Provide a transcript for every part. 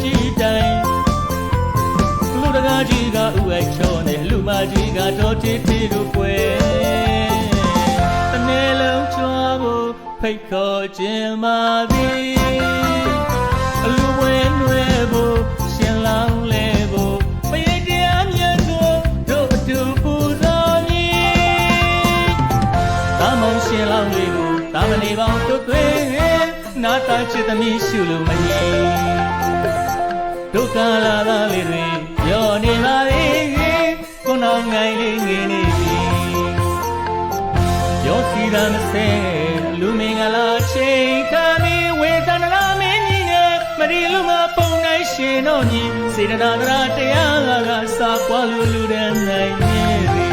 ကြီးတိုင်းလူတကားကြီးကဥဝဲချောနဲ့လူမကြီးကတော့တီတီတို့ပွဲတနေ့လုံးချွားဖို့ဖိတ်ခေါ်ခြင်းပါသည်အလူဝဲနွယ်ဖို့ရှင်လောင်းလဲဖို့ပရိတ်တရားမြတ်ကိုတို့အတူပူဇော်မည်တာမုံရှင်လောင်းလေးကိုတာမဏေပေါင်းတို့သွေးနာတာချစ်သမီးရှုလို့မရဒုက္ခလာသာလေးတွေပြောနေပါလေကိုယ်တော်ငိုင်းလေးငင်းနေပြီရောစီတာမစဲလူမင်္ဂလာချိန်ခါမီဝေဒနာမင်းကြီးနဲ့မရီလူမပုံနိုင်ရှင်တော်ကြီးစေတနာတရားကစာပွားလို့လူတဲ့နိုင်နေပြီ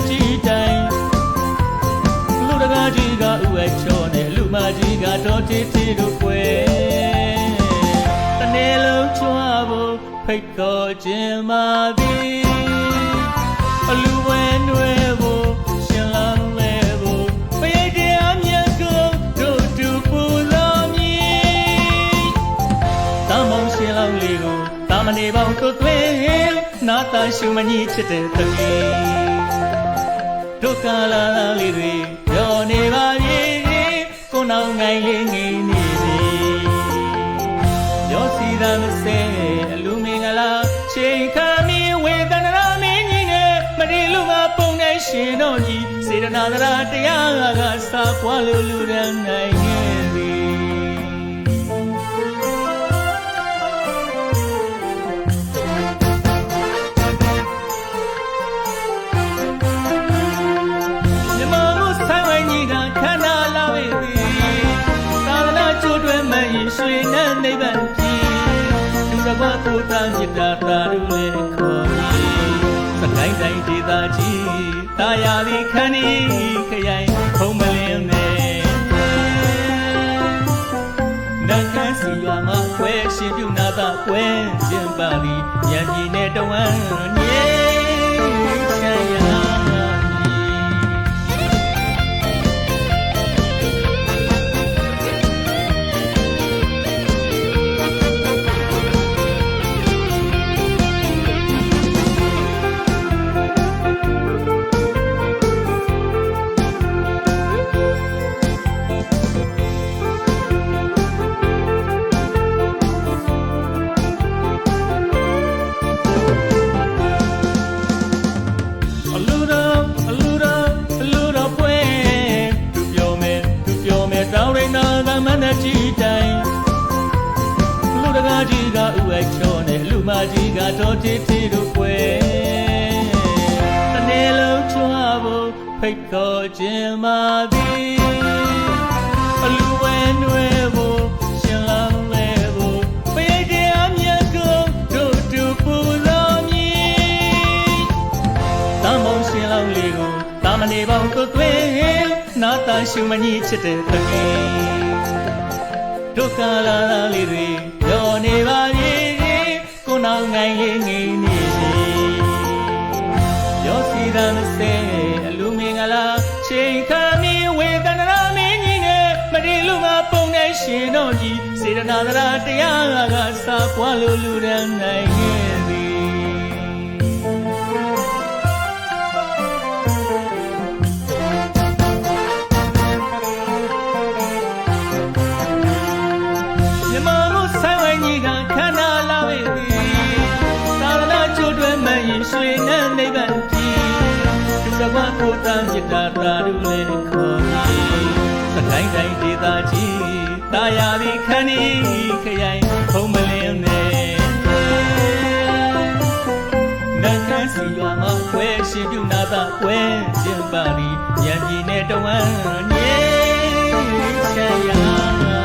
ကြီးတိုင်းလူတကားကြီးကဥဝဲချောနဲ့လူမကြီးကတော့တီတီတို့ပွဲတနေ့လုံးချွားဖို့ဖိတ်ခေါ်ခြင်းပါသည်အလူဝဲနွယ်ဖို့ရှင်လောင်းလဲဖို့ပရိတ်တရားမြတ်ကိုတို့တူပူဇော်မည်တာမုံရှင်လောင်းလေးကိုတာမဏေပေါင်းတို့သွေးနာတာရှုမကြီးချစ်တဲ့သမီးဒုက္ခလာလေးတွေပြောနေပါပြီကိုယ်တော်ငိုင်းလေးငင်းနေပြီရောစီတာမစဲအလူမင်္ဂလာချိန်ခါမီဝေဒနာမင်းကြီးနဲ့မရီလူမပုံနိုင်ရှင်တော်ကြီးစေတနာတရားကစာပွားလို့လူရန်နိုင်ခဲ့ပြီရွှေနဲ့နိဗ္ဗာန်ကြီးသူတစ်ပါးကိုတာမြတ်တာတို့လည်းခေါ်ပြီးစကိုင်းတိုင်းဒေသကြီးတာယာလီခန်းဒီခရိုင်ထုံးမလင်းနဲ့နတ်ကန်းစီရွာမှာခွဲရှင်ပြုနာတာပွဲကျင်းပါသည်ဉာဏ်ကြီးနဲ့တဝမ်းငြိမ်းချမ်းရကြီးတိုင်းလူတကားကြီးကဥဝဲချောနဲ့လူမကြီးကတော့တီတီတို့ပွဲတနေ့လုံးချွားဖို့ဖိတ်ခေါ်ခြင်းပါသည်အလူဝဲနွယ်ဖို့ရှင်လောင်းလဲဖို့ပရိတ်တရားမြတ်ကိုတို့တူပူဇော်မည်တာမုံရှင်လောင်းလေးကိုတာမဏေပေါင်းတို့သွေးနာတာရှုမကြီးချစ်တဲ့သမီးဒုက္ခလာလေးတွေပြောနေပါပြီကိုယ်တော်ငိုင်းလေးငင်းနေပြီရောစီတာမစဲအလူမင်္ဂလာချိန်ခါမီဝေဒနာမင်းကြီးနဲ့မရီလူမပုံနဲ့ရှင်တော်ကြီးစေတနာတရားကစာပွားလို့လူရန်နိုင်ခဲ့သည်ရွှေနဲ့နိဗ္ဗာန်ကြီးသူတစ်ပါးကိုတာမြတ်တာတို့လည်းခေါ်ပြီးစကိုင်းတိုင်းဒေသကြီး တာယာပြီးခန်းဒီခရိုင်ဖုံးမလင်းနဲ့နတ်ခမ်းစီရွာမှာခွဲရှင်ပြုနာသာခွဲခြင်းပါသည်ဉာဏ်ပြည်နဲ့တဝမ်းငြိမ်းချမ်းရာ